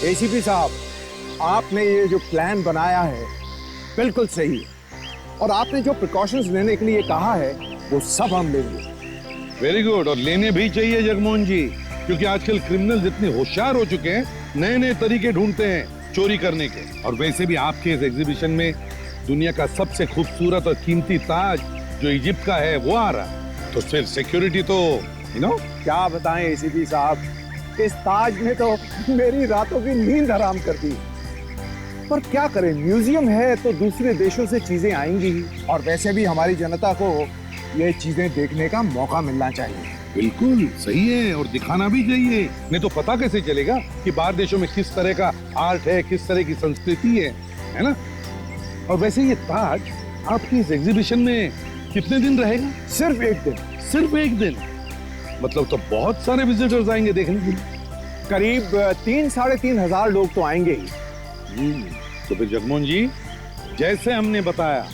ACP साहब, आपने ये जो प्लान बनाया है बिल्कुल सही है, और आपने जो प्रिकॉशंस लेने के लिए कहा है वो सब हम लेंगे। वेरी गुड, और लेने भी चाहिए जगमोहन जी, क्योंकि आजकल क्रिमिनल इतने होशियार हो चुके हैं, नए नए तरीके ढूंढते हैं चोरी करने के। और वैसे भी आपके इस एग्जीबिशन में दुनिया का सबसे खूबसूरत और कीमती ताज जो इजिप्ट का है वो आ रहा, तो फिर सिक्योरिटी तो क्या बताएं एसीपी साहब, इस ताज ने तो मेरी रातों की नींद हराम कर दी। पर क्या करें, म्यूजियम है तो दूसरे देशों से चीजें आएंगी ही, और वैसे भी हमारी जनता को ये चीजें देखने का मौका मिलना चाहिए। बिल्कुल सही है, और दिखाना भी चाहिए, नहीं तो पता कैसे चलेगा कि बाहर देशों में किस तरह का आर्ट है, किस तरह की संस्कृति है ना। और वैसे ये ताज आपकी इस एग्जीबिशन में कितने दिन रहेगा? सिर्फ एक दिन। सिर्फ एक दिन? मतलब तो बहुत सारे विजिटर्स आएंगे देखने के लिए। करीब 3-3,500 लोग तो आएंगे ही। तो फिर जगमोहन जी, जैसे हमने बताया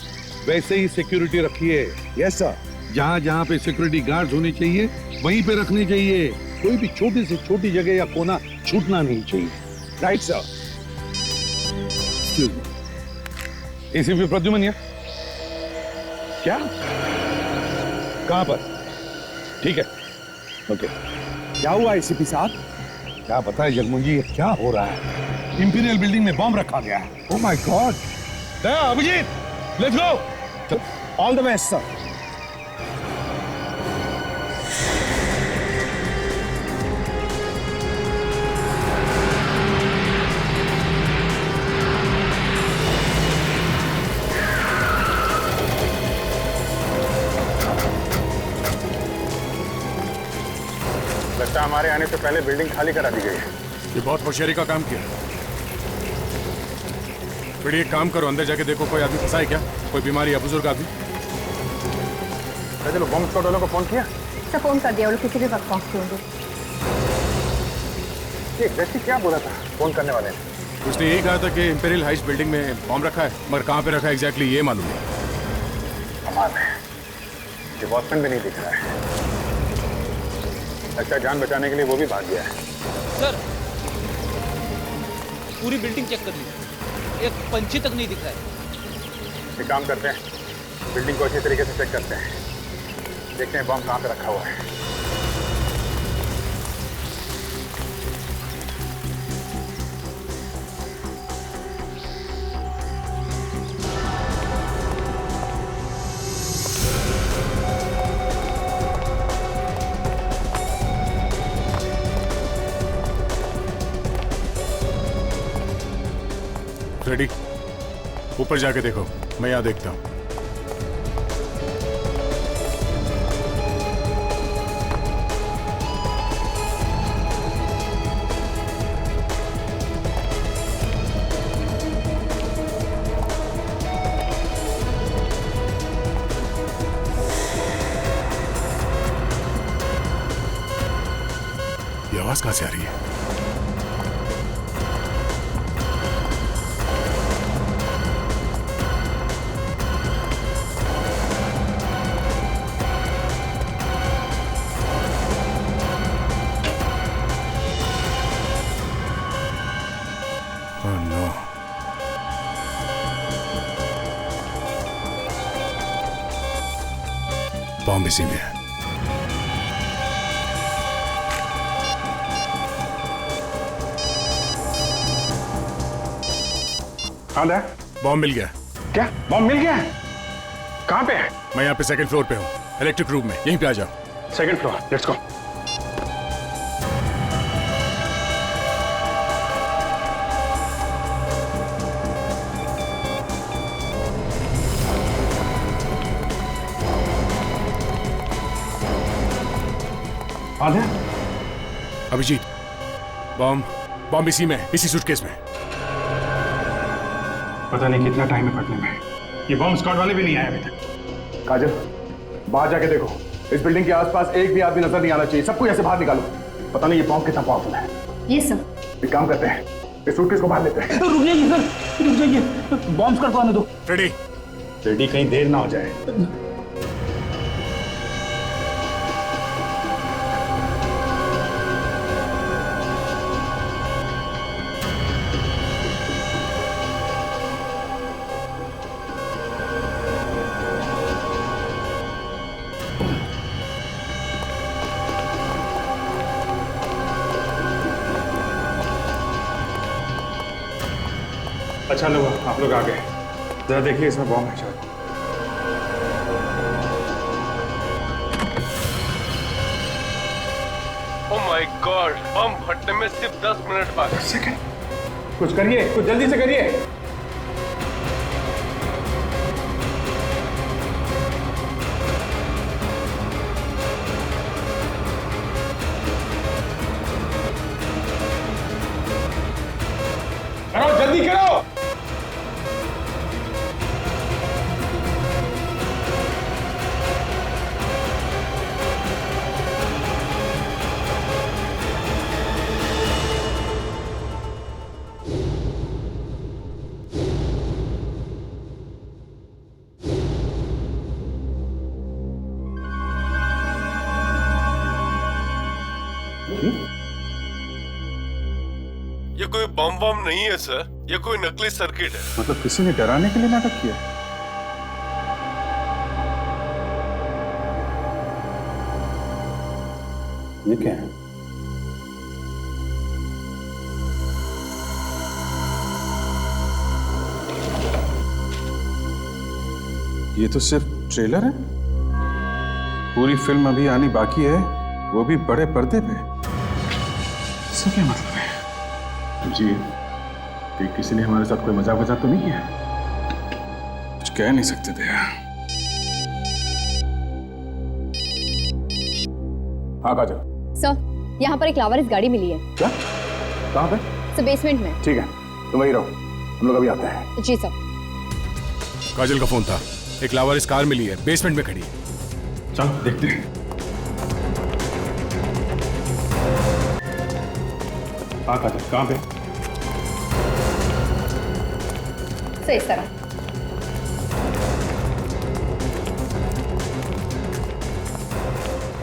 वैसे ही सिक्योरिटी रखिए। Yes sir. जहाँ जहाँ पे सिक्योरिटी गार्ड होने चाहिए वहीं पे रखने चाहिए, कोई भी छोटी से छोटी जगह या कोना छूटना नहीं चाहिए। Right sir. एसीपी प्रद्युमन क्या? कहाँ पर? ठीक है, ओके। क्या हुआ एसीपी साहब? क्या बताए जगमोहन जी, क्या हो रहा है? इंपीरियल बिल्डिंग में बॉम्ब रखा गया है। Oh my God. Abhijit, let's go. All the best sir. लगता है हमारे आने से पहले बिल्डिंग खाली करा दी गई है। ये बहुत होशियारी का काम किया। फिर एक काम करो, अंदर जाके देखो कोई आदमी फंसा है क्या, कोई बीमारी या बुजुर्ग आदमी। चलो बॉम्ब स्क्वाड वालों को फोन किया? सर फोन कर दिया, वो लोग किसी भी वक्त पहुंचते होंगे। ये एग्जैक्टली क्या बोला था फोन करने वाले ने? उसने यही कहा था कि इंपीरियल हाइट्स बिल्डिंग में बॉम्ब रखा है, मगर कहाँ पे रखा है एग्जैक्टली ये मालूम नहीं। कमाल है, ये वॉचमैन भी नहीं दिख रहा है। अच्छा, जान बचाने के लिए वो भी भाग गया है। सर पूरी बिल्डिंग चेक कर ली, एक पंछी तक नहीं दिख रहा है। एक काम करते हैं, बिल्डिंग को अच्छी तरीके से चेक करते हैं, देखते हैं बॉम्ब कहाँ पे रखा हुआ है। रेडी, ऊपर जाके देखो, मैं यहाँ देखता हूँ। ये आवाज कहाँ से आ रही है? बॉम्ब इसी में है। बॉम्ब मिल गया। क्या बॉम्ब मिल गया है? कहाँ पे है? मैं यहाँ पे सेकंड फ्लोर पे हूँ, इलेक्ट्रिक रूम में, यहीं पे आ जाओ। Second floor, let's go. Abhijit, bomb इसी में, इसी सूटकेस में। पता नहीं कितना टाइम है फटने में। ये बॉम्ब स्क्वाड वाले भी नहीं आए अभी तक। काजल, बाहर जाके देखो, इस बिल्डिंग के आसपास एक भी आदमी नजर नहीं आना चाहिए। सबको ऐसे बाहर निकालो, पता नहीं ये बॉम्ब कितना पावरफुल है। ये सर। एक काम करते हैं, इस सूटकेस को बाहर लेते हैं। रुक जाइए सर, रुक जाइए, बॉम्ब स्क्वाड को आने दो। रेडी? रेडी, कहीं देर ना हो जाए। अच्छा लोग आप लोग आ गए, जरा देखिए इसमें बॉम्ब है शायद। ओह माय गॉड, बम फटने में सिर्फ 10 मिनट बाकी। सेकंड, कुछ करिए, कुछ जल्दी से करिए। करो जल्दी करो। ये कोई बम बम नहीं है सर, ये कोई नकली सर्किट है। मतलब किसी ने डराने के लिए नाटक किया। ये क्या है? ये तो सिर्फ ट्रेलर है, पूरी फिल्म अभी आनी बाकी है, वो भी बड़े पर्दे पे। इसका क्या मतलब है? जी, कि किसी ने हमारे साथ कोई मजाक तो नहीं किया? कुछ कह नहीं सकते थे। हाँ काजल। सर, यहाँ पर एक लावारिस गाड़ी मिली है। क्या? कहाँ पे? सर, बेसमेंट में। ठीक है, तुम वहीं रहो, हम लोग अभी आते हैं। जी सर। काजल का फोन था, एक लावारिस कार मिली है, बेसमेंट में खड़ी है। चलो देखते हैं। हाँ काजल, कहाँ पे? सर, इस तरह।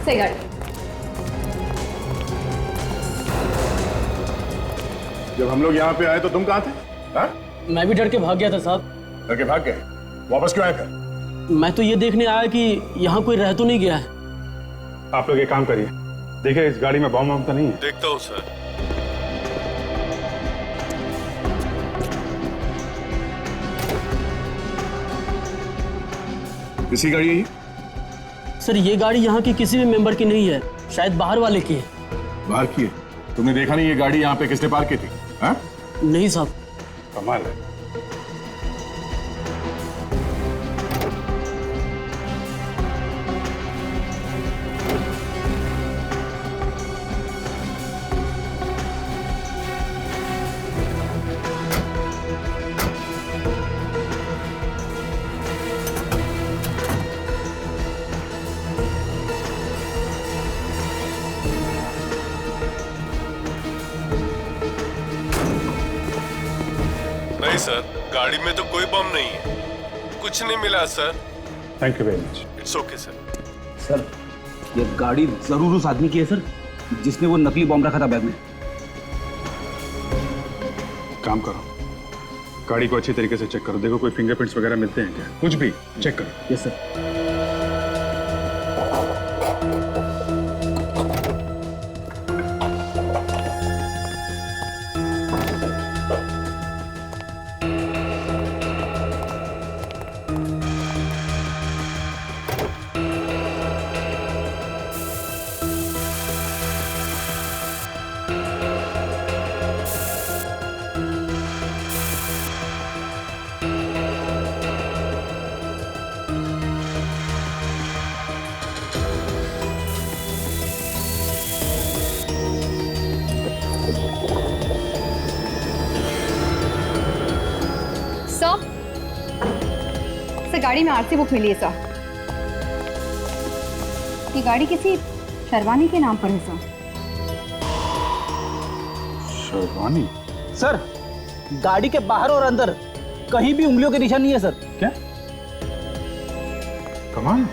सही गाड़ी। जब हम लोग यहाँ पे आए तो तुम कहाँ थे? हाँ? मैं भी डर के भाग गया था साहब। डर के भाग गए? वापस क्यों आए फिर? मैं तो ये देखने आया कि यहाँ कोई रह तो नहीं गया है। आप लोग एक काम करिए, देखिए इस गाड़ी में बम वम तो नहीं है। देखता हूँ सर। किसी गाड़ी है ये? सर, ये गाड़ी यहाँ की किसी भी मेंबर की नहीं है, शायद बाहर वाले की है। बाहर की है? तुमने देखा नहीं ये गाड़ी यहाँ पे किसने पार्क की थी? हाँ? नहीं साहब। कमाल है। नहीं सर, गाड़ी में तो कोई बम नहीं है, कुछ नहीं मिला sir. Thank you very much. It's okay sir. Sir, ये गाड़ी जरूर उस आदमी की है सर, जिसने वो नकली बॉम्ब रखा था बैग में। काम करो, गाड़ी को अच्छी तरीके से चेक करो, देखो कोई फिंगरप्रिंट्स वगैरह मिलते हैं क्या, कुछ भी चेक करो। Yes sir. सर, गाड़ी में आरसी बुक मिली है सर। ये गाड़ी किसी शर्वानी के नाम पर है सर। शर्वानी? सर, गाड़ी के बाहर और अंदर कहीं भी उंगलियों के निशान नहीं है सर। क्या? कमाल,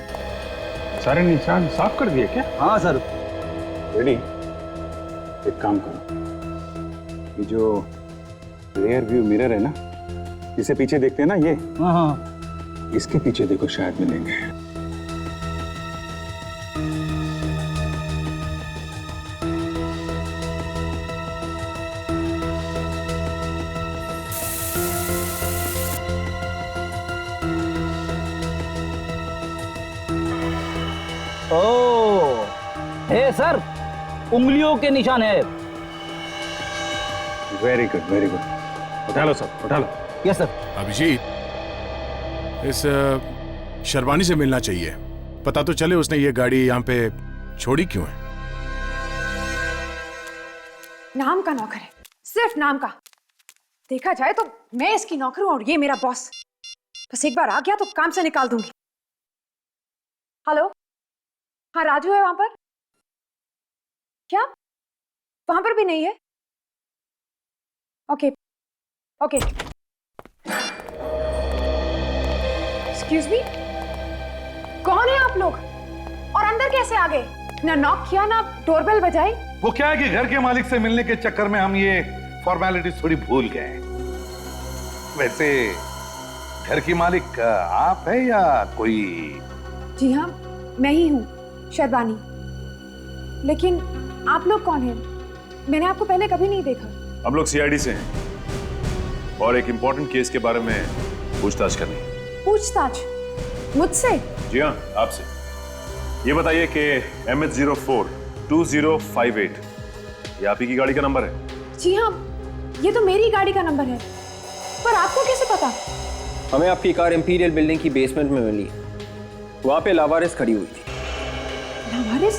सारे निशान साफ कर दिए क्या? हाँ सर। रेडी? एक काम करो, ये जो रियर व्यू मिरर है ना, जिसे पीछे देखते हैं ना, ये हाँ हाँ, इसके पीछे देखो, शायद मिलेंगे। ओ, हे सर, उंगलियों के निशान है। Very good, very good. उठा लो सब, उठा लो। Yes sir. अभिजीत, इस शर्वानी से मिलना चाहिए। पता तो चले उसने ये गाड़ी यहाँ पे छोड़ी क्यों है। नाम का नौकर है, सिर्फ नाम का। देखा जाए तो मैं इसकी नौकर हूं और ये मेरा बॉस। बस एक बार आ गया तो काम से निकाल दूंगी। हेलो, हाँ राजू है वहां पर? क्या वहां पर भी नहीं है? Okay okay. एक्सक्यूज मी, कौन है आप लोग और अंदर कैसे आ गए? ना नॉक किया ना डोरबेल बजाई। वो क्या है कि घर के मालिक से मिलने के चक्कर में हम ये फॉर्मेलिटीज थोड़ी भूल गए। वैसे घर की मालिक आप है या कोई? जी हाँ, मैं ही हूँ, शर्बानी। लेकिन आप लोग कौन हैं? मैंने आपको पहले कभी नहीं देखा। हम लोग सीआईडी से हैं और एक इम्पोर्टेंट केस के बारे में पूछताछ करनी है। पूछताछ? मुझसे? जी हाँ, आपसे। ये बताइए कि MH04 2058 ये आप ही की गाड़ी का नंबर है? जी हाँ, ये तो मेरी गाड़ी का नंबर है। पर आपको कैसे पता? हमें आपकी कार इंपीरियल बिल्डिंग की बेसमेंट में मिली। वहां पे लावारिस खड़ी हुई थी। लावारिस?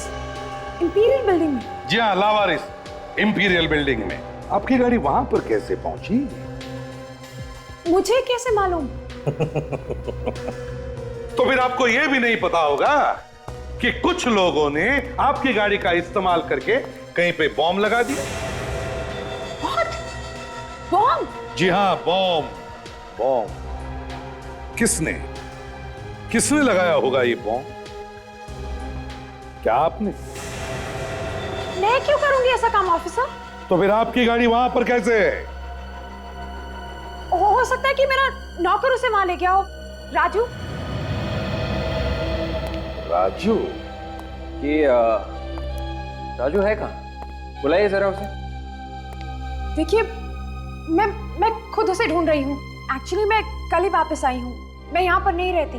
इंपीरियल बिल्डिंग में? जी हाँ, लावारिस इंपीरियल बिल्डिंग में। आपकी गाड़ी वहां पर कैसे पहुंची? मुझे कैसे मालूम? तो फिर आपको यह भी नहीं पता होगा कि कुछ लोगों ने आपकी गाड़ी का इस्तेमाल करके कहीं पे बॉम्ब लगा दिया। बॉम्ब? जी हाँ, बॉम्ब। बॉम्ब किसने किसने लगाया होगा ये बॉम्ब? क्या आपने? मैं क्यों करूंगी ऐसा काम ऑफिसर? तो फिर आपकी गाड़ी वहां पर कैसे है? हो सकता है कि मेरा नौकर उसे वहां ले गया हो। राजू? राजू? कि राजू है कहाँ? बुलाइए जरा उसे। देखिए, मैं खुद उसे ढूंढ रही हूँ। एक्चुअली मैं कल ही वापस आई हूँ। मैं यहाँ पर नहीं रहती,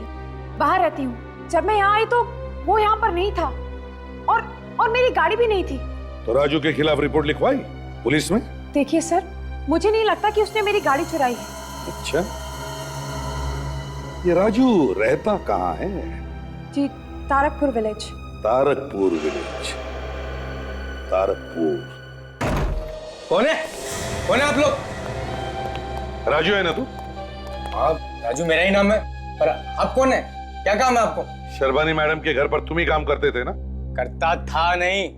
बाहर रहती हूँ। जब मैं यहाँ आई तो वो यहाँ पर नहीं था और मेरी गाड़ी भी नहीं थी। तो राजू के खिलाफ रिपोर्ट लिखवाई पुलिस में? देखिए सर, मुझे नहीं लगता कि उसने मेरी गाड़ी चुराई है। अच्छा, ये राजू रहता कहाँ है? जी, तारकपुर विलेज। तारकपुर विलेज। तारकपुर। कौन है? कौन है आप लोग? राजू है ना तू? आप? राजू मेरा ही नाम है। पर आप कौन है? क्या काम है आपको? शर्बानी मैडम के घर पर तुम ही काम करते थे ना? करता था नहीं,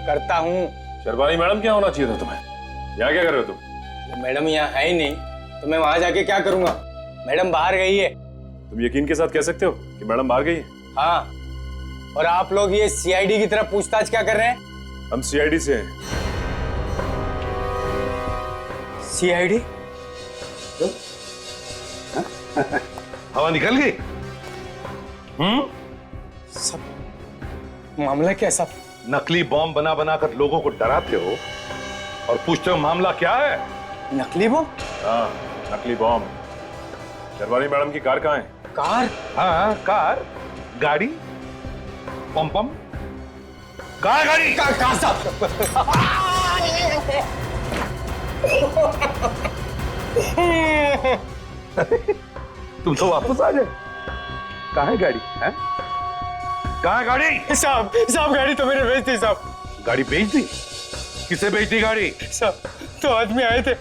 करता हूँ। शर्बानी मैडम क्या होना चाहिए था तुम्हें? यहाँ क्या कर रहे हो तुम? मैडम यहाँ है ही नहीं तो मैं वहां जाके क्या करूंगा? मैडम बाहर गई है। तुम यकीन के साथ कह सकते हो कि मैडम बाहर गई है? हाँ, और आप लोग ये सीआईडी की तरफ पूछताछ क्या कर रहे हैं? हम सीआईडी से हैं। सीआईडी? हवा निकल गई? सब मामला क्या सब? नकली बॉम्ब बना बनाकर लोगों को डराते हो और पूछते हो मामला क्या है? नकली बॉम्ब? हाँ, नकली बॉम्ब। शर्वानी मैडम की कार कहाँ है? कार? हाँ, कार, गाड़ी, पम पम, कार, गाड़ी, कार साहब। तुम तो वापस आ जाए। कहाँ है गाड़ी? है? कहाँ है गाड़ी? साहब गाड़ी तो मैंने बेच दी साहब। गाड़ी बेच दी? किसे बेच दी गाड़ी? साहब, तो आदमी आए थे,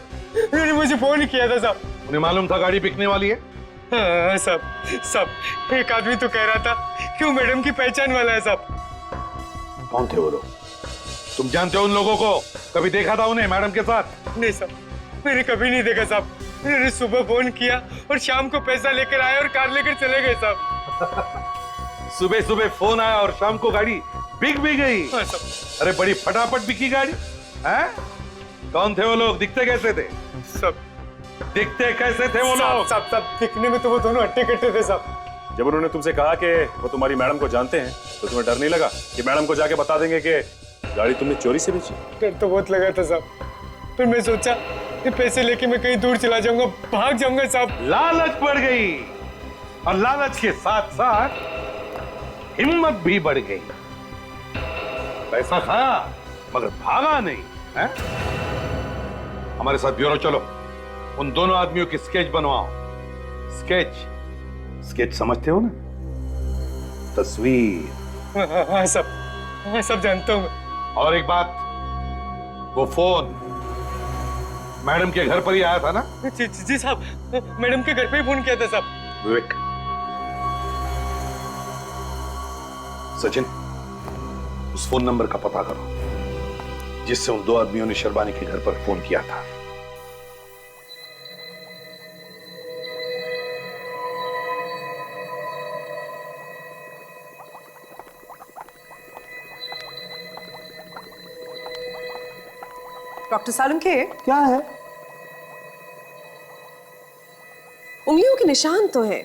उन्होंने मुझे फोन किया था साहब। उन्हें मालूम था गाड़ी बिकने वाली है? हाँ साहब, एक आदमी तो कह रहा था कि वो मैडम की पहचान वाला है साहब। कौन थे वो लोग? तुम जानते हो उन लोगों को? कभी देखा था उन्हें मैडम के साथ? नहीं साहब, मैंने कभी नहीं देखा साहब। उन्होंने सुबह फोन किया और शाम को पैसा लेकर आए और कार लेकर चले गए साहब। सुबह सुबह फोन आया और शाम को गाड़ी बिक भी गई? हाँ साहब। अरे बड़ी फटाफट बिकी गाड़ी। हैं? कौन थे वो लोग? दिखते कैसे थे? सब दिखते कैसे थे वो लोग? सब दिखने में तो वो दोनों हट्टे कट्टे थे साहब। जब उन्होंने तुमसे कहा कि वो तुम्हारी मैडम को जानते हैं तो तुम्हें डर नहीं लगा कि मैडम को जाके बता देंगे कि गाड़ी तुमने चोरी से बेची? डर तो बहुत लगा था साहब, फिर मैं सोचा कि पैसे लेके मैं कहीं दूर चला जाऊंगा, भाग जाऊंगा साहब। लालच बढ़ गई और लालच के साथ साथ हिम्मत भी बढ़ गई। पैसा खाया मगर भागा नहीं है? हमारे साथ ब्यूरो चलो, उन दोनों आदमियों की स्केच बनवाओ। स्केच समझते हो ना? तस्वीर। हाँ सब जानता हूँ मैं। और एक बात, वो फोन मैडम के घर पर ही आया था ना? जी साहब, मैडम के घर पे ही फोन किया था साहब। विवेक, सचिन, उस फोन नंबर का पता करो जिससे उन दो आदमियों ने शर्बानी के घर पर फोन किया था। डॉक्टर सालुंखे, क्या है? उंगलियों के निशान तो हैं,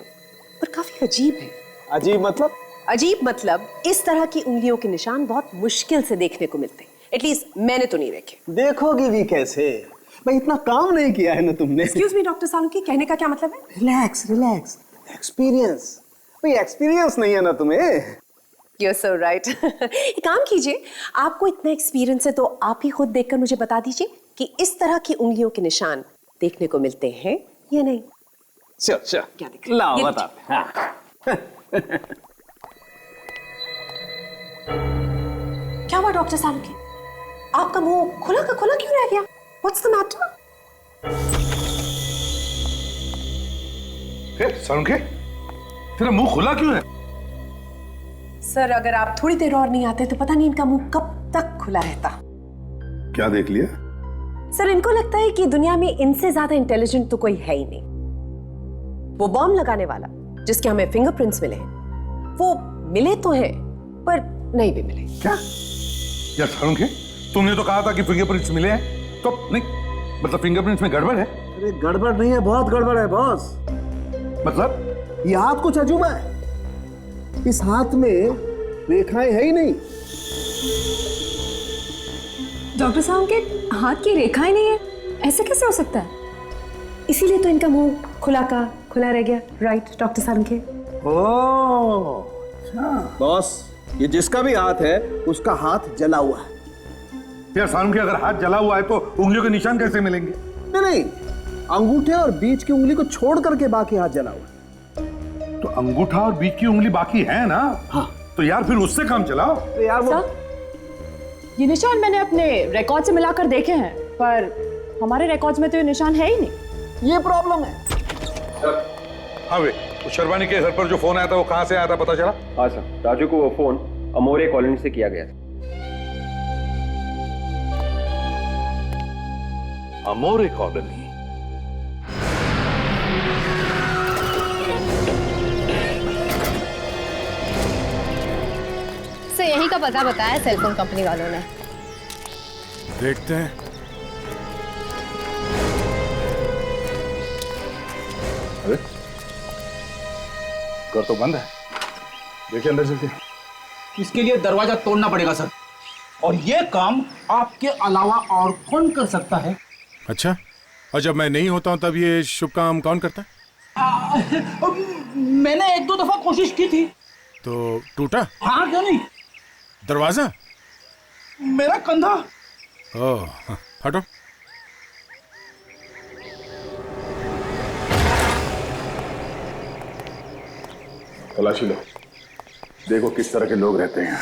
पर काफी अजीब है। अजीब मतलब? अजीब मतलब इस तरह की उंगलियों के निशान बहुत मुश्किल से देखने को मिलते हैं। एटलीस्ट मैंने तो नहीं देखे। देखोगी भी कैसे? भाई इतना काम नहीं किया है ना तुमने। एक्सक्यूज मी डॉक्टर सालुंखे, कहने का क्या मतलब है? रिलैक्स। एक्सपीरियंस। भाई एक्सपीरियंस नहीं है ना तुम्हें? You're so right. एक काम कीजिए, आपको इतना एक्सपीरियंस है तो आप ही खुद देखकर मुझे बता दीजिए कि इस तरह की उंगलियों के निशान देखने को मिलते हैं या नहीं। चल क्या दिख रहा है? लाओ ये बता। हाँ। क्या हुआ डॉक्टर सालुंखे? आपका मुंह खुला का खुला क्यों रह गया? What's the matter? सालुंखे, तेरा मुंह खुला क्यों है? सर, अगर आप थोड़ी देर और नहीं आते तो पता नहीं इनका मुंह कब तक खुला रहता। क्या देख लिया? सर, इनको लगता है कि दुनिया में इनसे ज्यादा इंटेलिजेंट तो कोई है ही नहीं। वो बॉम्ब लगाने वाला जिसके हमें फिंगरप्रिंट्स मिले हैं, वो मिले तो हैं पर नहीं भी मिले। क्या यार सालुंखे, तुमने तो कहा था कि फिंगरप्रिंट्स मिले हैं, तो नहीं मतलब फिंगरप्रिंट्स में गड़बड़ है? अरे गड़बड़ नहीं है, बहुत गड़बड़ है बॉस। मतलब ये हाथ कुछ अजूबा है। इस हाथ में रेखाएं है ही नहीं। डॉक्टर साहब के हाथ की रेखाएं नहीं है, ऐसे कैसे हो सकता है? इसीलिए तो इनका मुंह खुला का खुला रह गया। Right doctor Salunkhe? Oh boss, ये जिसका भी हाथ है उसका हाथ जला हुआ है। यार सालुंखे, अगर हाथ जला हुआ है तो उंगलियों के निशान कैसे मिलेंगे? नहीं, अंगूठे और बीच की उंगली को छोड़ करके बाकी हाथ जला हुआ है। तो अंगूठा और बीच की उंगली बाकी है ना? हाँ। तो यार फिर उससे काम चलाओ। तो यार वो ये निशान मैंने अपने रिकॉर्ड से मिलाकर देखे हैं, पर हमारे रिकॉर्ड्स में तो ये निशान है ही नहीं। ये प्रॉब्लम है। हाँ वे, तो शर्बानी के घर पर जो फोन आया था वो कहाँ से आया था पता चला? हाँ सर, राजू को वो फोन अमोरे कॉलोनी से किया गया था। अमोरे कॉलोनी? से यही का पता बताया सेलफोन कंपनी वालों ने। देखते हैं। अरे घर तो बंद है, देखिए अंदर चलते। इसके लिए दरवाजा तोड़ना पड़ेगा सर, और ये काम आपके अलावा और कौन कर सकता है? अच्छा, और जब मैं नहीं होता हूं तब ये शुभ काम कौन करता है? मैंने एक दो दफा कोशिश की थी। तो टूटा? हाँ, क्यों नहीं। दरवाजा? मेरा कंधा। ओह, हटो। तलाशी लो, देखो किस तरह के लोग रहते हैं।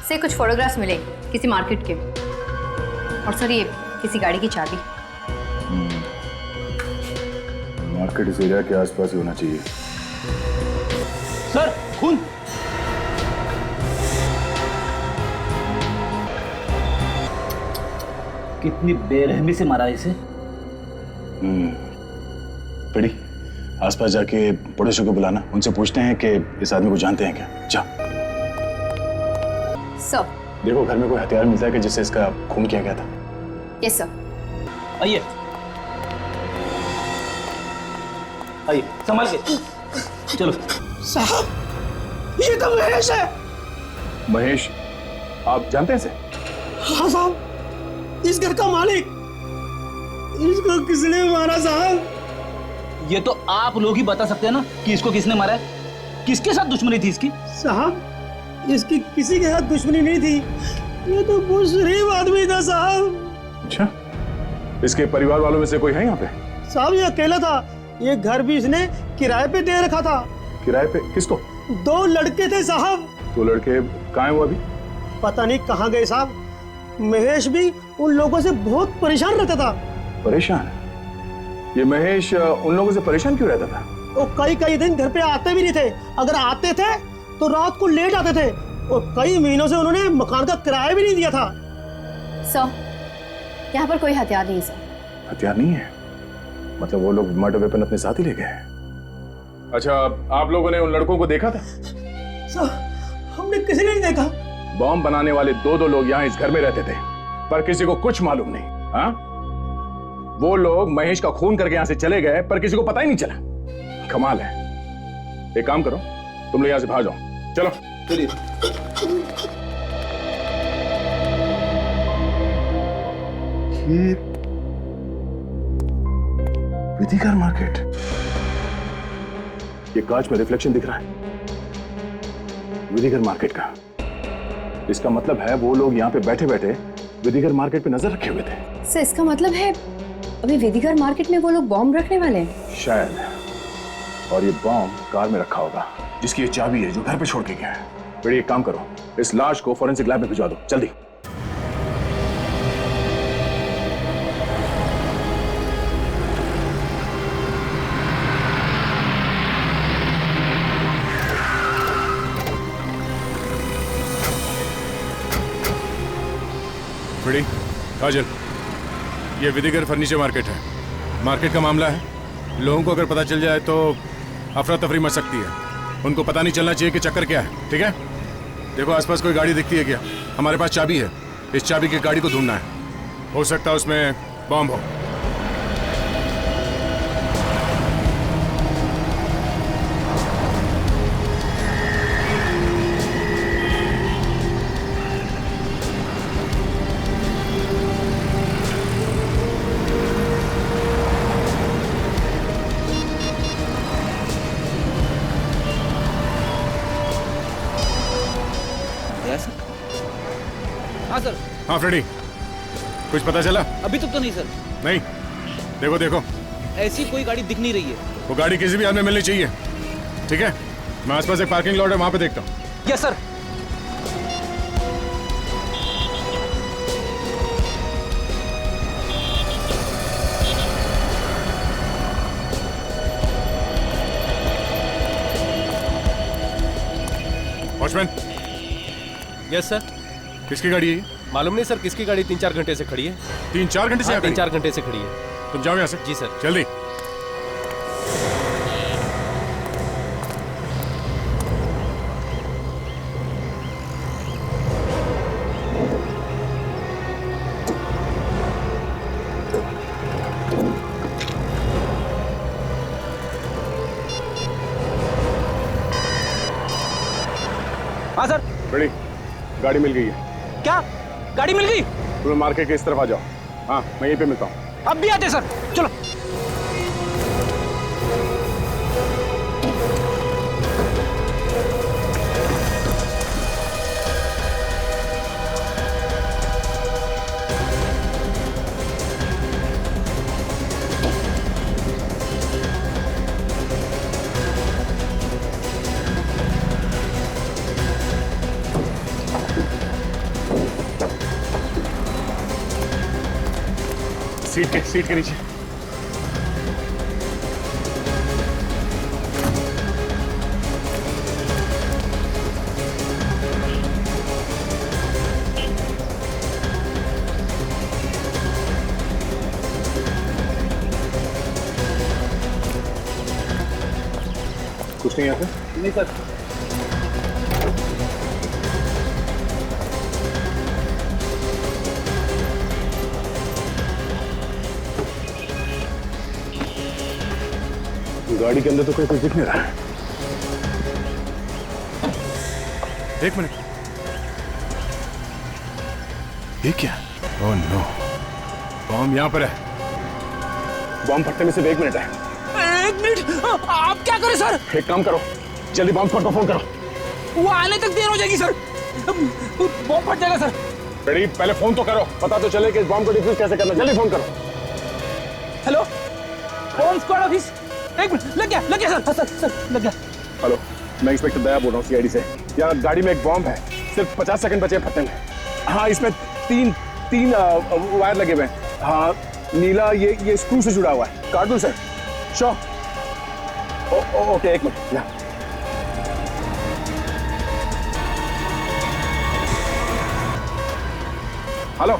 से कुछ फोटोग्राफ्स मिले किसी मार्केट के, और सर ये किसी गाड़ी की चाबी। मार्केट इस एरिया के आसपास ही होना चाहिए। सर, खून। कितनी बेरहमी से मारा इसे। पड़ी आसपास जाके पड़ोसियों को बुलाना, उनसे पूछते हैं कि इस आदमी को जानते हैं क्या। जा सर। देखो घर में कोई हथियार मिलता है कि जिससे इसका खून किया गया था। Yes sir. आइए। आइए संभाल के चलो। साहब ये तो महेश है। महेश आप जानते हैं इसे? हाँ साहब, इस घर का मालिक। इसको किसने मारा साहब? ये तो आप लोग ही बता सकते हैं ना कि इसको किसने मारा है, किसके साथ दुश्मनी थी इसकी? साहब इसकी किसी के साथ दुश्मनी नहीं थी, ये तो बहुत शरीफ आदमी था साहब। अच्छा, इसके परिवार वालों में से कोई है यहाँ पे? साहब ये अकेला था, ये घर भी इसने किराए पे दे रखा था। किराए पे? किसको? 2 लड़के थे साहब। 2 लड़के कहाँ हैं वो अभी? पता नहीं कहाँ गए साहब। महेश भी उन लोगों से बहुत परेशान रहता था। परेशान? ये महेश उन लोगों से परेशान क्यों रहता था? वो कई दिन घर पे आते भी नहीं थे, अगर आते थे तो रात को लेट आते थे, और कई महीनों से उन्होंने मकान का किराया भी नहीं दिया था। सर, यहाँ पर कोई हथियार नहीं सर। हथियार नहीं है? मतलब वो लोग मर्डर वेपन अपने साथ ही ले गए? अच्छा, आप लोगों ने उन लड़कों को देखा था? सर हमने किसी ने नहीं देखा। बॉम्ब बनाने वाले 2 लोग यहाँ इस घर में रहते थे, पर किसी को कुछ मालूम नहीं। हाँ, वो लोग महेश का खून करके यहाँ से चले गए, पर किसी को पता ही नहीं चला। कमाल है। एक काम करो, तुम लोग यहाँ से भाग जाओ। चलो चलिए। विधिकर मार्केट, ये कांच में रिफ्लेक्शन दिख रहा है विधिकर मार्केट का। इसका मतलब है वो लोग यहाँ पे बैठे बैठे विधिकर मार्केट पे नजर रखे हुए थे। सर इसका मतलब है अभी विधिकर मार्केट में वो लोग बॉम्ब रखने वाले हैं? शायद। और ये बॉम्ब कार में रखा होगा, जिसकी ये चाबी है जो घर पे छोड़ के गया है। बेटी एक काम करो, इस लाश को फॉरेंसिक लैब में भिजवा दो जल्दी। बड़ी काजल, ये विधिकर फर्नीचर मार्केट है। मार्केट का मामला है, लोगों को अगर पता चल जाए तो अफरा तफरी मच सकती है। उनको पता नहीं चलना चाहिए कि चक्कर क्या है, ठीक है? देखो आसपास कोई गाड़ी दिखती है क्या? हमारे पास चाबी है, इस चाबी की गाड़ी को ढूंढना है। हो सकता है उसमें बॉम्ब हो। हाँ सर। हाँ फ्रेडी, कुछ पता चला? अभी तक तो नहीं सर। नहीं, देखो देखो, ऐसी कोई गाड़ी दिख नहीं रही है। वो गाड़ी किसी भी हाल में मिलनी चाहिए, ठीक है? मैं आसपास एक पार्किंग लॉट है, वहां पे देखता हूँ। Yes sir. Watchman. Yes sir. किसकी गाड़ी है ये? मालूम नहीं सर, किसकी गाड़ी 3-4 घंटे से खड़ी है। 3-4 घंटे से? हाँ, 3-4 घंटे से खड़ी है। तुम जाओ यहाँ से। जी सर। जल्दी। हाँ सर। बड़ी गाड़ी मिल गई है। क्या गाड़ी मिल गई? तुम मार्केट के इस तरफ आ जाओ। हाँ, मैं यहीं पे मिलता हूँ। अब भी आते सर, चलो। सीट के नीचे। कुछ नहीं यहाँ पे? नहीं सर। गाड़ी के अंदर तो कोई कुछ दिख नहीं रहा है। एक मिनट, ये क्या? ओह नो, बॉम्ब यहाँ पर है। बॉम्ब फटने में सिर्फ 1 मिनट है। 1 मिनट? आप क्या करें सर? एक काम करो, जल्दी बॉम्ब स्क्वाड को फोन करो। वो आने तक देर हो जाएगी सर, बॉम्ब फट जाएगा सर। रेडी, पहले फोन तो करो, पता तो चले कि इस बॉम्ब को डिफ्यूज कैसे करना। जल्दी फोन करो। Hello, bomb squad office. 1 minute, लग गया सर, सर लग गया। हेलो, मैं इंस्पेक्टर दया बोल रहा हूँ सीआईडी से। यहाँ गाड़ी में एक बॉम्ब है, सिर्फ 50 सेकंड बचे फटने में। हाँ, इसमें तीन वायर लगे हुए हैं। हाँ, नीला ये स्क्रू से जुड़ा हुआ है। काट दूं sir? Sure. Okay, 1 minute. Hello,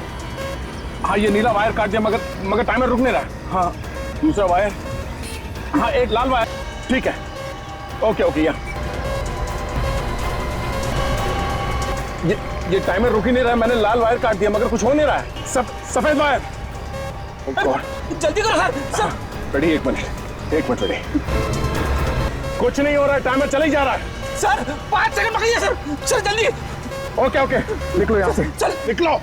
हाँ ये नीला वायर काट दिया, मगर टाइमर रुक नहीं रहा। हाँ, दूसरा वायर, हाँ एक लाल वायर। ठीक है, ओके या ये टाइमर रुक ही नहीं रहा है। मैंने लाल वायर काट दिया मगर कुछ हो नहीं रहा है। सफेद वायर। जल्दी करो सर। Ready, 1 minute ready. कुछ नहीं हो रहा है, टाइमर चला ही जा रहा है। सर 5 सेकंड बाकी है सर जल्दी। ओके, निकलो यहाँ से, चल निकलो।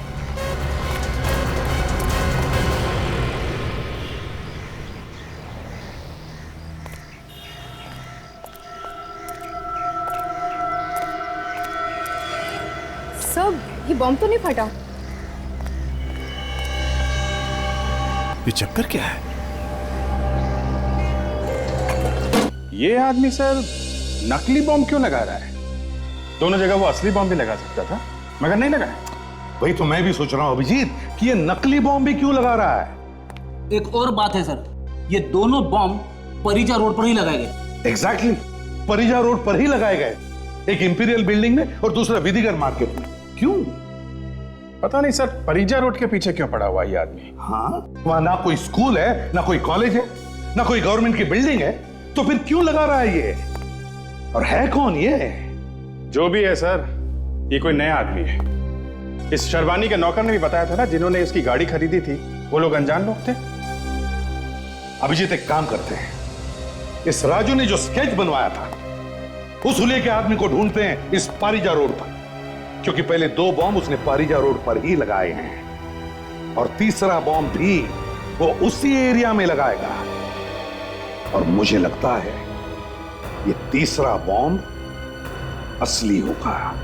सब ये बॉम्ब तो नहीं फटा? ये चक्कर क्या है? ये आदमी सर नकली बॉम्ब क्यों लगा रहा है? दोनों जगह वो असली बॉम्ब भी लगा सकता था, मगर नहीं लगाया। वही तो मैं भी सोच रहा हूं अभिजीत कि ये नकली बॉम्ब भी क्यों लगा रहा है। एक और बात है सर, ये दोनों बॉम्ब परिजा रोड पर ही लगाए गए। एग्जैक्टली, परिजा रोड पर ही लगाए गए। एक इंपीरियल बिल्डिंग में और दूसरा विधिगर मार्केट में। क्यों? पता नहीं सर, परिजा रोड के पीछे क्यों पड़ा हुआ ये आदमी। हाँ, वहां ना कोई स्कूल है, ना कोई कॉलेज है, ना कोई गवर्नमेंट की बिल्डिंग है, तो फिर क्यों लगा रहा है ये? और है कौन ये? जो भी है सर, ये कोई नया आदमी है। इस शर्वानी के नौकर ने भी बताया था ना, जिन्होंने इसकी गाड़ी खरीदी थी वो लोग अनजान लोग थे। अभिजीत, एक काम करते हैं, इस राजू ने जो स्केच बनवाया था उस हुलिये के आदमी को ढूंढते हैं इस पारिजा रोड पर, क्योंकि पहले 2 बॉम्ब उसने पारिजा रोड पर ही लगाए हैं और तीसरा बॉम्ब भी वो उसी एरिया में लगाएगा। और मुझे लगता है ये तीसरा बॉम्ब असली होगा।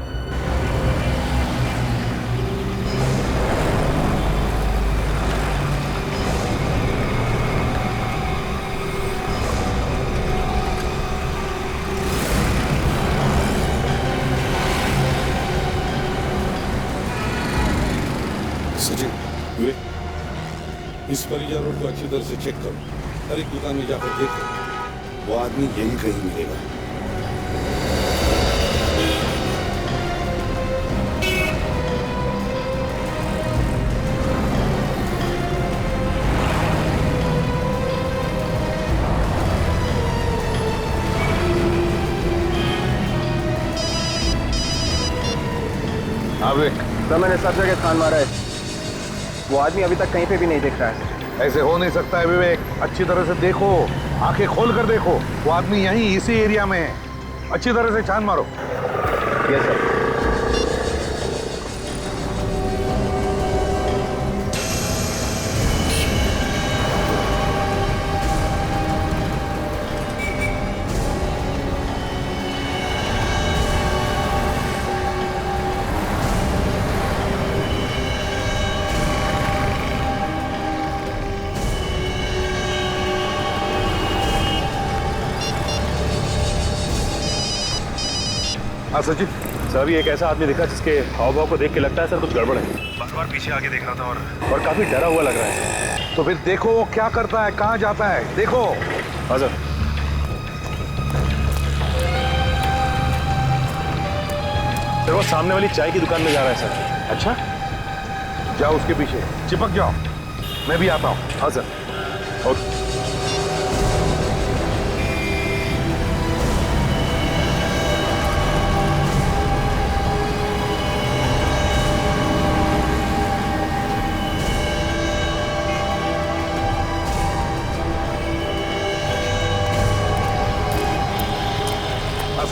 इस परिजा रोड को अच्छी तरह से चेक करो। हर एक दुकान में जाकर देखो, वो आदमी यहीं कहीं मिलेगा। सर मैंने सब जगह छान मारा है, वो आदमी अभी तक कहीं पे भी नहीं दिख रहा है। ऐसे हो नहीं सकता है विवेक, अच्छी तरह से देखो, आंखें खोल कर देखो, वो आदमी यहीं इसी एरिया में है। अच्छी तरह से छान मारो। Yes sir. हाँ सचिन सर, अभी एक ऐसा आदमी दिखा जिसके हाव भाव को देख के लगता है सर कुछ गड़बड़ है। बार पीछे आगे देख रहा था और काफी डरा हुआ लग रहा है। तो फिर देखो वो क्या करता है, कहाँ जाता है, देखो। हाँ सर। सर वो सामने वाली चाय की दुकान में जा रहा है सर। अच्छा, जाओ उसके पीछे, चिपक जाओ, मैं भी आता हूँ। हाँ सर। ओके।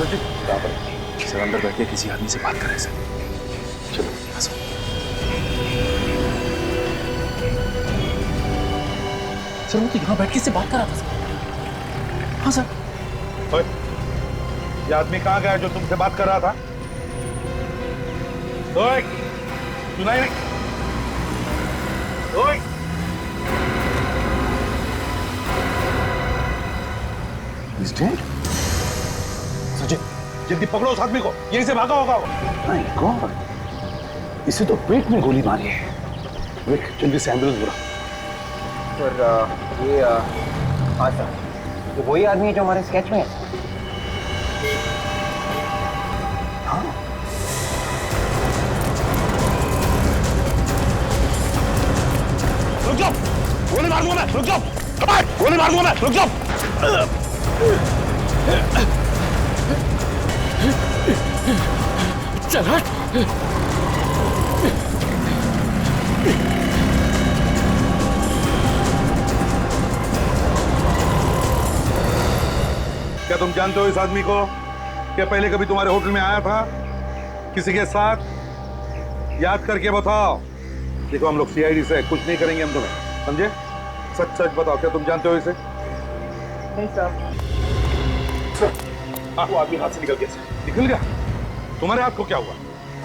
सर जी सर अंदर बैठ के किसी आदमी से बात कर रहे हैं सर। चलो हाँ सर। सर वो तो यहाँ बैठ के इससे बात कर रहा था सर। हाँ सर। ओए, ये आदमी कहाँ गया जो तुमसे बात कर रहा था? ओए, सुनाई नहीं? ओए, He's dead? सचिन, जल्दी पकड़ो उस आदमी को, यहीं से भागा होगा वो। My God, इसे तो पेट में गोली मारी है। विक, जल्दी से एम्बुलेंस बुलाओ। सर ये हाँ सर, ये वही आदमी है जो हमारे स्केच में है। हाँ। रुक जाओ, गोली मार दूंगा मैं, रुक जाओ, गोली मार दूंगा मैं, रुक जाओ। चल हट। क्या तुम जानते हो इस आदमी को? क्या पहले कभी तुम्हारे होटल में आया था? किसी के साथ? याद करके बताओ। देखो हम लोग सीआईडी से कुछ नहीं करेंगे हम तुम्हें, समझे? सच सच बताओ, क्या तुम जानते हो इसे? नहीं सर। वो आदमी हाथ से निकल गया सर। निकल गया? तुम्हारे हाथ को क्या हुआ?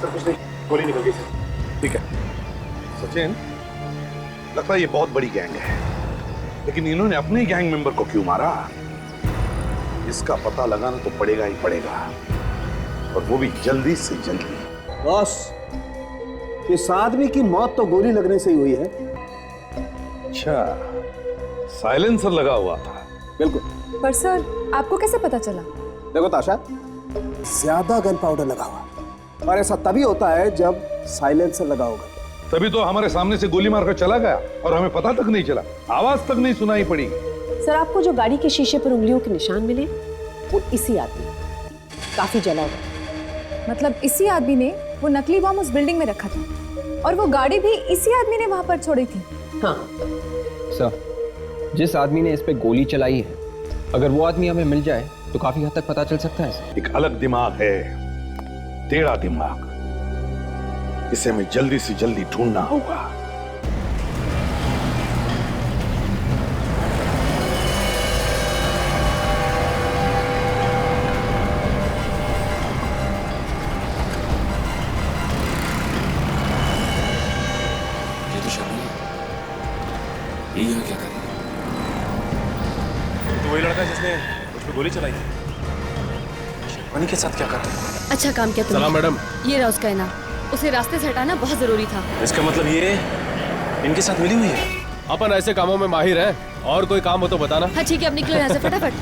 सर कुछ नहीं, गोली निकल गई सर। ठीक है सचिन, लगता है ये बहुत बड़ी गैंग है, लेकिन इन्होंने अपने ही गैंग मेंबर को क्यों मारा? इसका पता लगाना तो पड़ेगा ही पड़ेगा, और वो भी जल्दी से जल्दी। बॉस, इस आदमी की मौत तो गोली लगने से ही हुई है। अच्छा, साइलेंसर लगा हुआ था। बिल्कुल। पर सर आपको कैसे पता चला? देखो ताशा, ज्यादा गन पाउडर लगा हुआ, और ऐसा तभी होता है जब साइलेंसर लगा होगा। तभी तो हमारे सामने से गोली मारकर चला गया और हमें पता तक नहीं चला, आवाज तक नहीं सुनाई पड़ी। सर आपको जो गाड़ी के शीशे पर उंगलियों के निशान मिले वो इसी आदमी, काफी जला हुआ। मतलब इसी आदमी ने वो नकली बम उस बिल्डिंग में रखा था, और वो गाड़ी भी इसी आदमी ने वहां पर छोड़ी थी। हाँ सर, जिस आदमी ने इस पे गोली चलाई है, अगर वो आदमी हमें मिल जाए तो काफी हद तक पता चल सकता है। एक अलग दिमाग है, टेढ़ा दिमाग, इसे हमें जल्दी से जल्दी ढूंढना होगा। ये तो शर्मा ये यहाँ क्या कर रही है? तो वही लड़का जिसने मुझ पे गोली चलाई है। शेरवानी के साथ क्या कर रहा है? अच्छा काम किया तुमने। सलाम मैडम। ये रहा उसका इनाम, उसे रास्ते से हटाना बहुत जरूरी था। इसका मतलब ये इनके साथ मिली हुई है। अपन ऐसे कामों में माहिर हैं, और कोई काम हो तो बताना। हाँ ठीक है, अब निकलो यहाँ से फटाफट।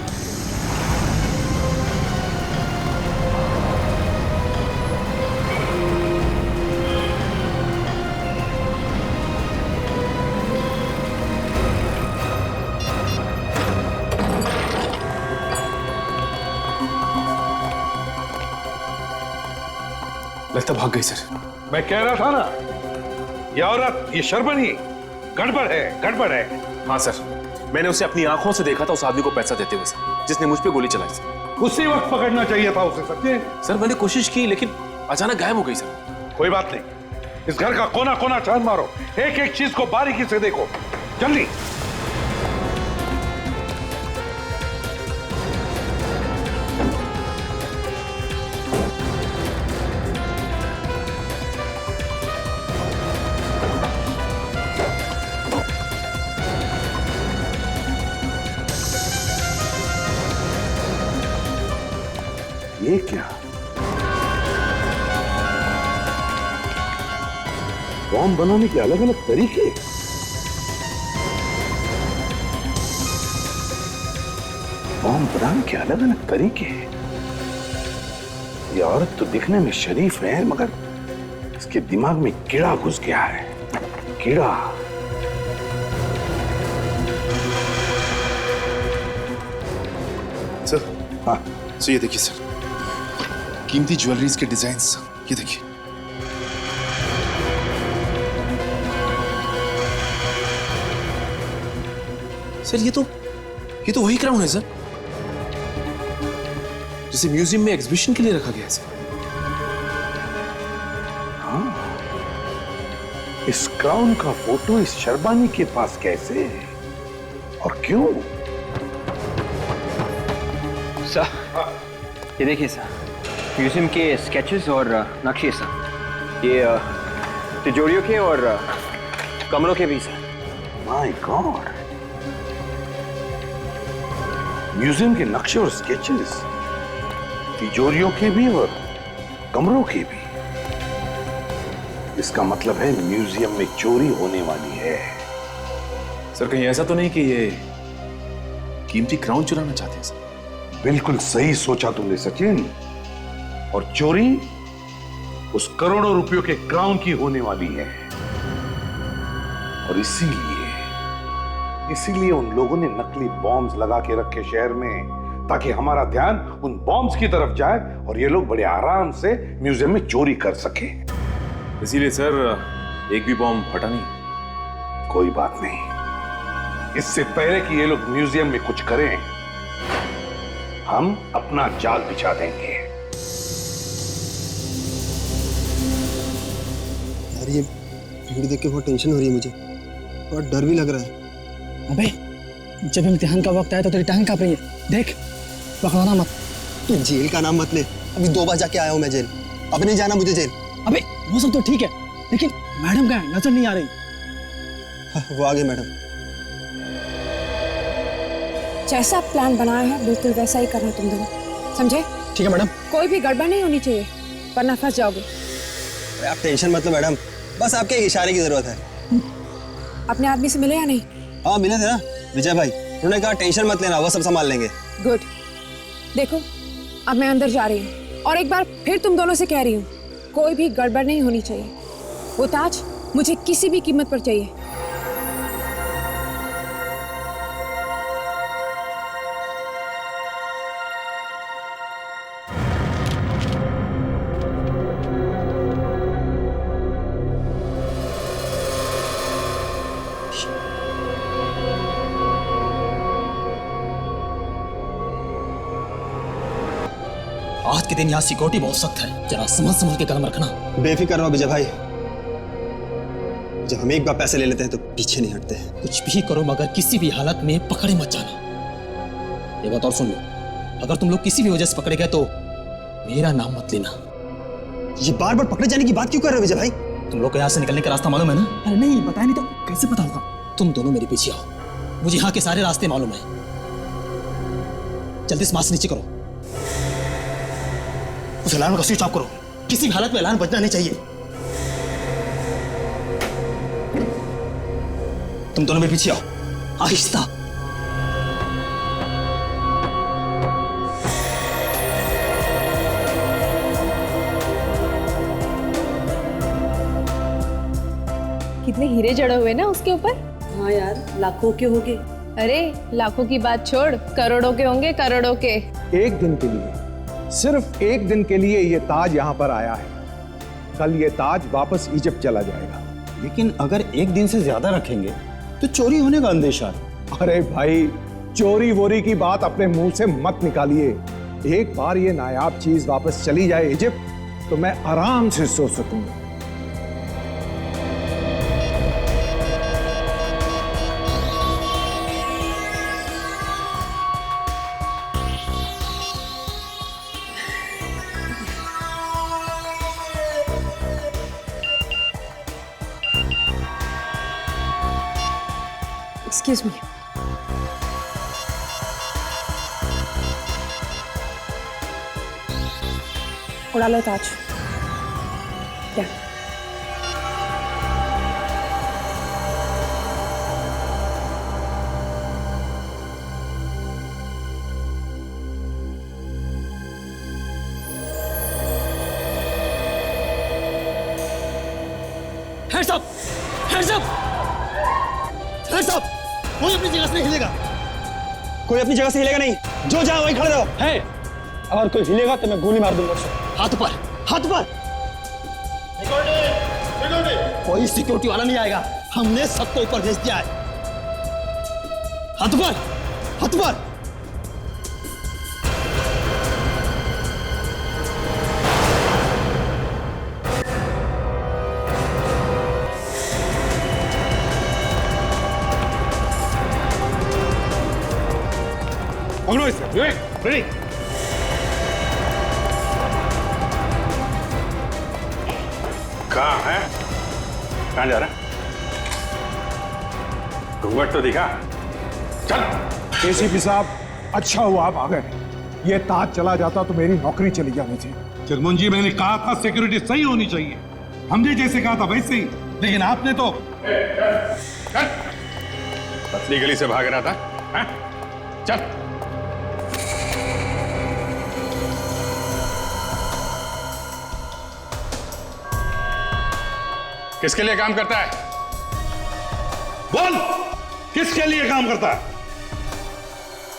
लगता भाग गई सर। मैं कह रहा था ना, ये औरत, ये शर्मनी, गड़बड़ है, गड़बड़ है। हाँ सर, मैंने उसे अपनी आंखों से देखा था उस आदमी को पैसा देते हुए सर, जिसने मुझ पे गोली चलाई सर। उसी वक्त पकड़ना चाहिए था उसे सच्चे। सर मैंने कोशिश की, लेकिन अचानक गायब हो गई सर। कोई बात नहीं, इस घर का कोना कोना छान मारो, एक एक चीज को बारीकी से देखो, जल्दी। ये क्या? बॉम्ब बनाने के अलग अलग तरीके। बॉम्ब बनाने के अलग अलग तरीके। ये औरत तो दिखने में शरीफ है, मगर इसके दिमाग में कीड़ा घुस गया है। कीड़ा। सर, हाँ, सो ये देखिए सर, कीमती ज्वेलरीज के डिजाइन्स, ये देखिए। सर ये तो वही क्राउन है सर, जिसे म्यूजियम में एग्जीबिशन के लिए रखा गया है सर। इस क्राउन का फोटो इस शर्बानी के पास कैसे और क्यों? सर, ये देखिए सर, म्यूजियम के स्केचेस और नक्शे सर। ये तिजोरियों के और कमरों के भी सर। माय गॉड, म्यूजियम के नक्शे और स्केचेस, तिजोरियों के भी और कमरों के भी। इसका मतलब है म्यूजियम में चोरी होने वाली है। सर कहीं ऐसा तो नहीं कि ये कीमती क्राउन चुराना चाहते हैं सर? बिल्कुल सही सोचा तुमने सचिन। और चोरी उस करोड़ों रुपयों के क्राउन की होने वाली है। और इसीलिए उन लोगों ने नकली बॉम्ब्स लगा के रखे शहर में, ताकि हमारा ध्यान उन बॉम्ब्स की तरफ जाए और ये लोग बड़े आराम से म्यूजियम में चोरी कर सके। इसीलिए सर एक भी बॉम्ब फटा नहीं। कोई बात नहीं, इससे पहले कि ये लोग म्यूजियम में कुछ करें, हम अपना जाल बिछा देंगे। यार ये भीड़ देख के बहुत टेंशन हो रही है मुझे, और डर भी लग रहा है। अबे जब इम्तिहान का वक्त आया तो तेरी टांग कांप रही है, देख पकड़ाना मत। तू जेल का नाम मत ले, अभी 2 बार जाके आया हूं मैं जेल, अब नहीं जाना मुझे जेल। अबे वो सब तो ठीक है, लेकिन मैडम कहाँ है? नजर नहीं आ रही। वो आ गई मैडम। जैसा प्लान बनाया है बिल्कुल वैसा ही करना तुम दोनों, समझे? ठीक है मैडम। कोई भी गड़बड़ नहीं होनी चाहिए, वरना फंस जाओगे। अरे आप टेंशन मत लो मैडम, बस आपके इशारे की जरूरत है। अपने आदमी से मिले या नहीं? हाँ मिले थे ना, विजय भाई। उन्होंने कहा टेंशन मत लेना, वो सब संभाल लेंगे। गुड। देखो अब मैं अंदर जा रही हूँ, और एक बार फिर तुम दोनों से कह रही हूँ, कोई भी गड़बड़ नहीं होनी चाहिए। वो ताज मुझे किसी भी कीमत पर चाहिए। आज के दिन यहाँ सिक्योरिटी बहुत सख्त है, जरा समझ के कदम रखना। बेफिक्र रहो विजय भाई, जब हम एक बार पैसे ले लेते हैं तो पीछे नहीं हटते हैं। कुछ भी करो मगर किसी भी हालत में पकड़े मत जाना। ये बात और सुन लो, अगर तुम लोग किसी भी वजह से पकड़े गए तो मेरा नाम मत लेना। ये बार बार पकड़े जाने की बात क्यों कर रहे हो विजय भाई? तुम लोग को यहाँ से निकलने का रास्ता मालूम है ना? अरे नहीं, बताया नहीं तो कैसे पता होगा? तुम दोनों मेरे पीछे आओ, मुझे यहाँ के सारे रास्ते मालूम है। जल्दी से मास्क नीचे करो, उस अलार्म का स्विच ऑफ करो, किसी भी हालत में अलार्म बजना नहीं चाहिए। तुम दोनों मेरे पीछे आओ, आहिस्ता। कितने हीरे जड़े हुए ना उसके ऊपर। हाँ यार, लाखों के होंगे। अरे लाखों की बात छोड़, करोड़ों के होंगे, करोड़ों के। एक दिन के लिए, सिर्फ एक दिन के लिए ये ताज यहाँ पर आया है। कल ये ताज वापस इजिप्ट चला जाएगा। लेकिन अगर एक दिन से ज्यादा रखेंगे तो चोरी होने का अंदेशा है। अरे भाई, चोरी वोरी की बात अपने मुंह से मत निकालिए। एक बार ये नायाब चीज वापस चली जाए इजिप्ट तो मैं आराम से सो सकूंगा। Excuse me. उड़ा लो ताज। क्या? Hands up! Hands up! Hands up! कोई अपनी जगह से नहीं हिलेगा। कोई अपनी जगह से हिलेगा नहीं, जो जहां वहीं खड़े रहो। है, अगर कोई हिलेगा तो मैं गोली मार दूंगा उसे। हाथ ऊपर, हाथ ऊपर। कोई सिक्योरिटी वाला नहीं आएगा, हमने सबको ऊपर भेज दिया है। हाथ ऊपर, हाथ ऊपर। पकड़ो इसे। विवेक, रेडी। कहाँ है? कहाँ जा रहा है? घूंघट तो दिखा। चल। एसीपी साहब, अच्छा हुआ आप आ गए। ये ताज चला जाता तो मेरी नौकरी चली जानी थी। जगमोहन जी, मैंने कहा था सिक्योरिटी सही होनी चाहिए, हमने जैसे कहा था वैसे ही, लेकिन आपने तो पतली गली से भाग रहा था। हाँ? चल। किसके लिए काम करता है? बोल, किसके लिए काम करता है?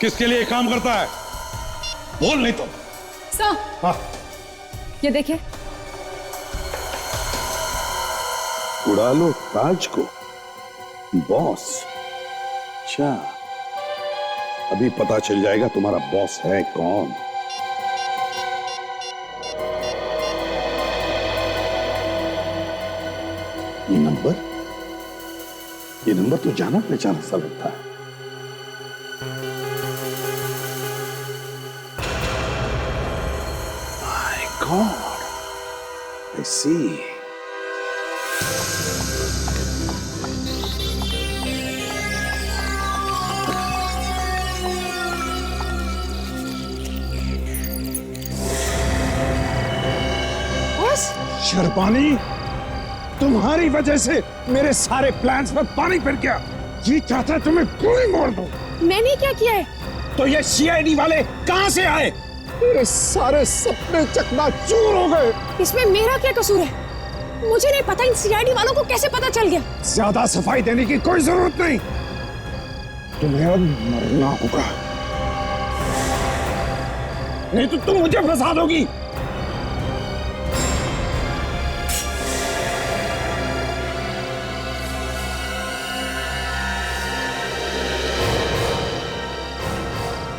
किसके लिए काम करता है? बोल नहीं तो। सर, हाँ। ये देखिए। उड़ा लो ताज को, बॉस। अच्छा, अभी पता चल जाएगा तुम्हारा बॉस है कौन। ये नंबर तो जाना पहचाना सा लगता है। My God, I see. शर्पानी, तुम्हारी वजह से मेरे सारे प्लान्स में पानी फिर गया। ये चाहता तुम्हें गोली मार दूं। मैंने क्या किया है? तो ये सीआईडी वाले कहां से आए? मेरे सारे सपने चकनाचूर हो गए। इसमें मेरा क्या कसूर है? मुझे नहीं पता इन सीआईडी वालों को कैसे पता चल गया। ज्यादा सफाई देने की कोई जरूरत नहीं, तुम्हें अब मरना होगा, नहीं तो तुम मुझे फंसा दोगी।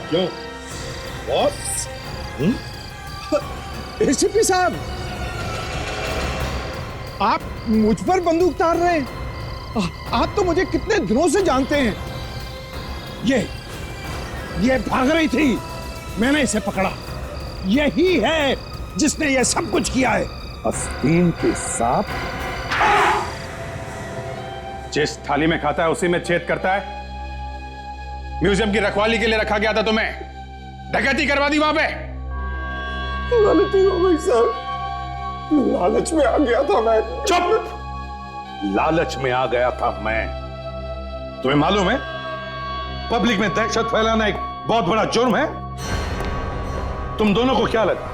क्यों बॉस? एसीपी साहब, आप मुझ पर बंदूक तार रहे हैं? आप तो मुझे कितने दिनों से जानते हैं। ये भाग रही थी, मैंने इसे पकड़ा। यही है जिसने ये सब कुछ किया है। आस्तीन के सांप। जिस थाली में खाता है उसी में छेद करता है। म्यूजियम की रखवाली के लिए रखा गया था तुम्हें, डकैती करवा दी वहां पे। गलती हो गई सर, लालच में आ गया था मैं। चुप! लालच में आ गया था मैं। तुम्हें मालूम है पब्लिक में दहशत फैलाना एक बहुत बड़ा जुर्म है। तुम दोनों को क्या लगा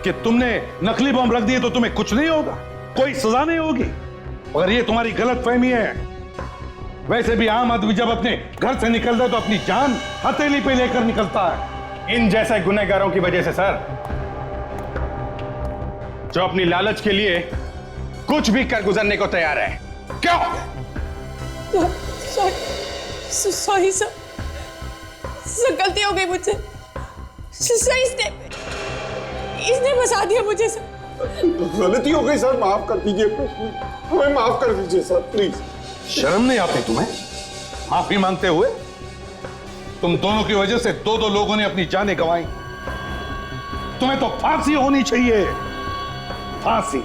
कि तुमने नकली बम रख दिए तो तुम्हें कुछ नहीं होगा, कोई सजा नहीं होगी? अगर ये तुम्हारी गलत फहमी है। वैसे भी आम आदमी जब अपने घर से निकलता है तो अपनी जान हथेली पे लेकर निकलता है। इन जैसे गुनहगारों की वजह से सर, जो अपनी लालच के लिए कुछ भी कर गुजरने को तैयार है। क्यों? सॉरी सर, गलती हो गई मुझसे। सर, इसने फंसा दिया मुझे सर। गलती हो गई सर, माफ कर दीजिए, हमें माफ कर दीजिए सर, प्लीज। शर्म नहीं आती तुम्हें माफी मांगते हुए? तुम दोनों की वजह से दो लोगों ने अपनी जानें गंवाई। तुम्हें तो फांसी होनी चाहिए, फांसी।